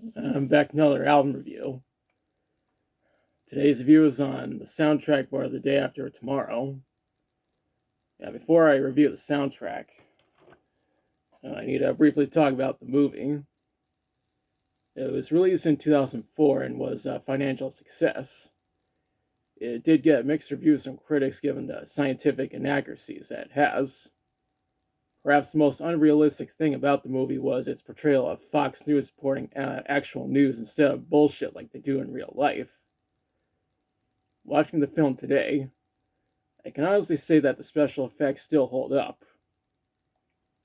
I'm back with another album review. Today's review is on the soundtrack for The Day After Tomorrow. Before I review the soundtrack, I need to briefly talk about the movie. It was released in 2004 and was a financial success. It did get mixed reviews from critics given the scientific inaccuracies that it has. Perhaps the most unrealistic thing about the movie was its portrayal of Fox News reporting actual news instead of bullshit like they do in real life. Watching the film today, I can honestly say that the special effects still hold up.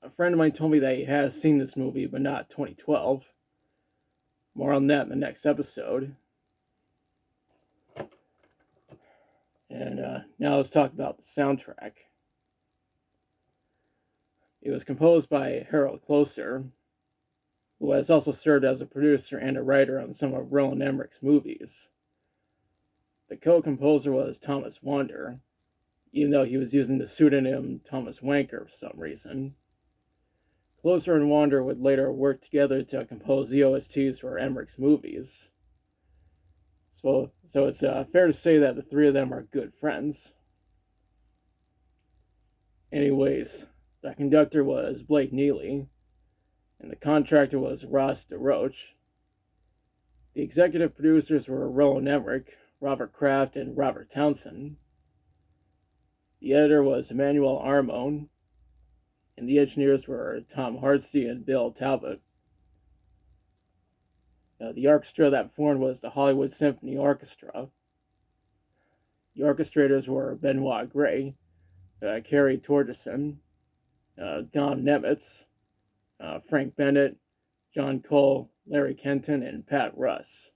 A friend of mine told me that he has seen this movie, but not 2012. More on that in the next episode. And now let's talk about the soundtrack. It was composed by Harald Kloser, who has also served as a producer and a writer on some of Roland Emmerich's movies. The co-composer was Thomas Wander, even though he was using the pseudonym Thomas Wanker for some reason. Kloser and Wander would later work together to compose the OSTs for Emmerich's movies. So it's fair to say that the three of them are good friends. Anyways, the conductor was Blake Neely, and the contractor was Ross DeRoche. The executive producers were Roland Emmerich, Robert Kraft, and Robert Townsend. The editor was Emmanuel Armone, and the engineers were Tom Hardesty and Bill Talbot. The orchestra that performed was the Hollywood Symphony Orchestra. The orchestrators were Benoit Gray, Kerry Torgerson, Don Nemitz, Frank Bennett, John Cole, Larry Kenton, and Pat Russ.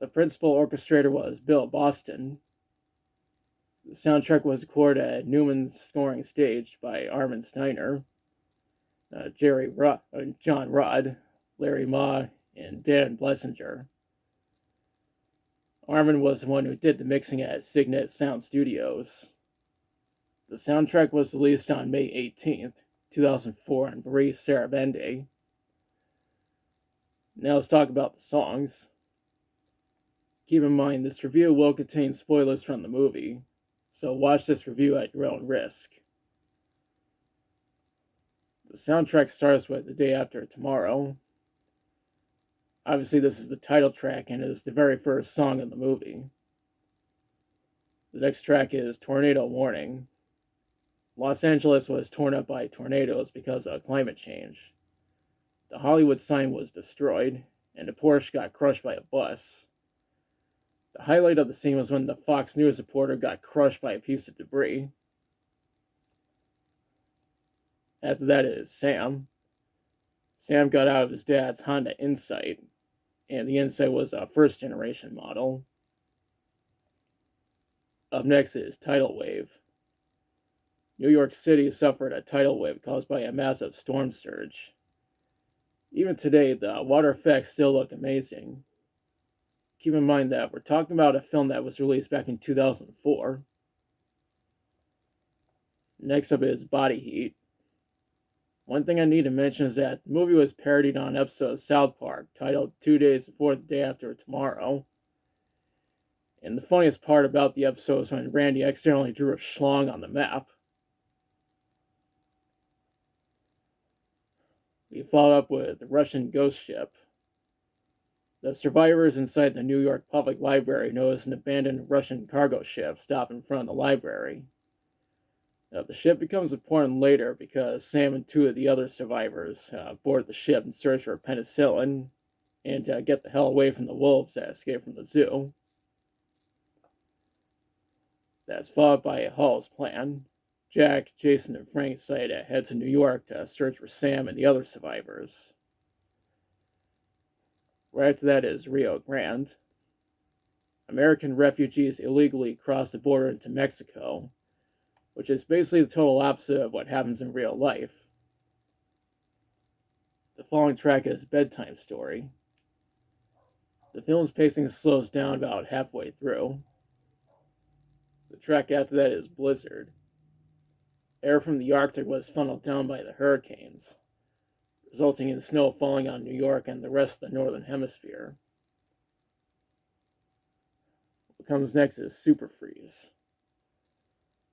The principal orchestrator was Bill Boston. The soundtrack was recorded at Newman's Scoring Stage by Armin Steiner, John Rod, Larry Ma, and Dan Blessinger. Armin was the one who did the mixing at Signet Sound Studios. The soundtrack was released on May 18th, 2004 on Marie Sarabande. Now let's talk about the songs. Keep in mind, this review will contain spoilers from the movie, so watch this review at your own risk. The soundtrack starts with The Day After Tomorrow. Obviously, this is the title track and is the very first song in the movie. The next track is Tornado Warning. Los Angeles was torn up by tornadoes because of climate change. The Hollywood sign was destroyed, and a Porsche got crushed by a bus. The highlight of the scene was when the Fox News reporter got crushed by a piece of debris. After that is Sam. Sam got out of his dad's Honda Insight, and the Insight was a first-generation model. Up next is Tidal Wave. New York City suffered a tidal wave caused by a massive storm surge. Even today, the water effects still look amazing. Keep in mind that we're talking about a film that was released back in 2004. Next up is Body Heat. One thing I need to mention is that the movie was parodied on an episode of South Park titled 2 Days Before the Day After Tomorrow. And the funniest part about the episode is when Randy accidentally drew a schlong on the map. We followed up with the Russian Ghost Ship. The survivors inside the New York Public Library notice an abandoned Russian cargo ship stop in front of the library. The ship becomes important later because Sam and two of the other survivors board the ship in search for penicillin and get the hell away from the wolves that escaped from the zoo. That's followed by Hall's plan. Jack, Jason, and Frank decide to head to New York to search for Sam and the other survivors. Right after that is Rio Grande. American refugees illegally cross the border into Mexico, which is basically the total opposite of what happens in real life. The following track is Bedtime Story. The film's pacing slows down about halfway through. The track after that is Blizzard. Air from the Arctic was funneled down by the hurricanes, resulting in snow falling on New York and the rest of the Northern Hemisphere. What comes next is super freeze.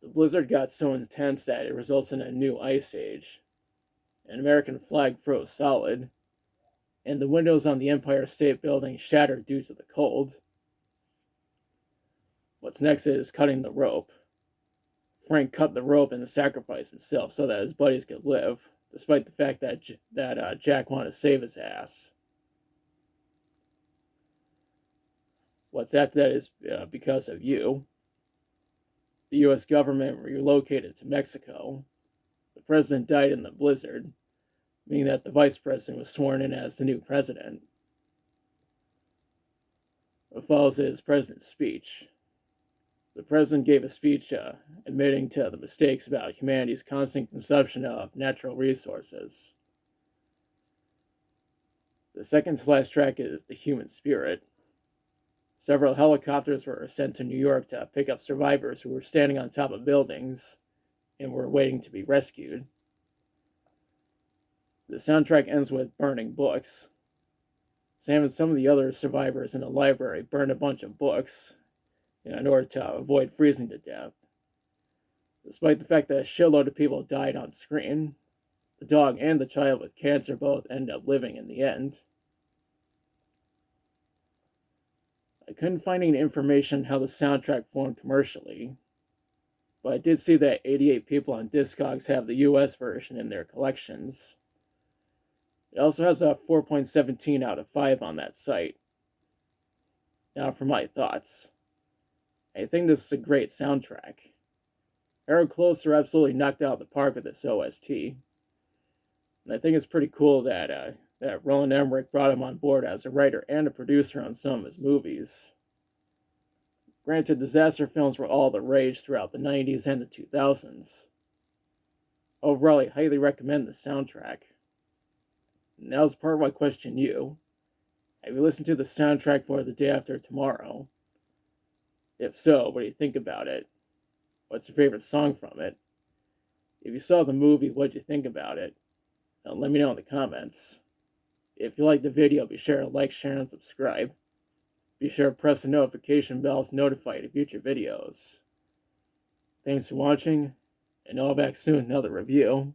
The blizzard got so intense that it results in a new ice age. An American flag froze solid, and the windows on the Empire State Building shattered due to the cold. What's next is cutting the rope. Frank cut the rope and sacrificed himself so that his buddies could live, despite the fact that Jack wanted to save his ass. What's after that is because of you. The U.S. government relocated to Mexico. The president died in the blizzard, meaning that the vice president was sworn in as the new president. What follows is president's speech. The president gave a speech admitting to the mistakes about humanity's constant consumption of natural resources. The second to last track is the human spirit. Several helicopters were sent to New York to pick up survivors who were standing on top of buildings and were waiting to be rescued. The soundtrack ends with burning books. Sam and some of the other survivors in the library burned a bunch of books in order to avoid freezing to death. Despite the fact that a shitload of people died on screen, the dog and the child with cancer both ended up living in the end. I couldn't find any information on how the soundtrack formed commercially, but I did see that 88 people on Discogs have the US version in their collections. It also has a 4.17 out of 5 on that site. Now for my thoughts. I think this is a great soundtrack. Harald Kloser absolutely knocked out the park with this OST. And I think it's pretty cool that Roland Emmerich brought him on board as a writer and a producer on some of his movies. Granted, disaster films were all the rage throughout the 90s and the 2000s. Overall, I highly recommend the soundtrack. Now's the part where I question you. Have you listened to the soundtrack for The Day After Tomorrow? If so, what do you think about it? What's your favorite song from it? If you saw the movie, what did you think about it? Now, let me know in the comments. If you liked the video, be sure to like, share, and subscribe. Be sure to press the notification bell to notify you of future videos. Thanks for watching, and I'll be back soon with another review.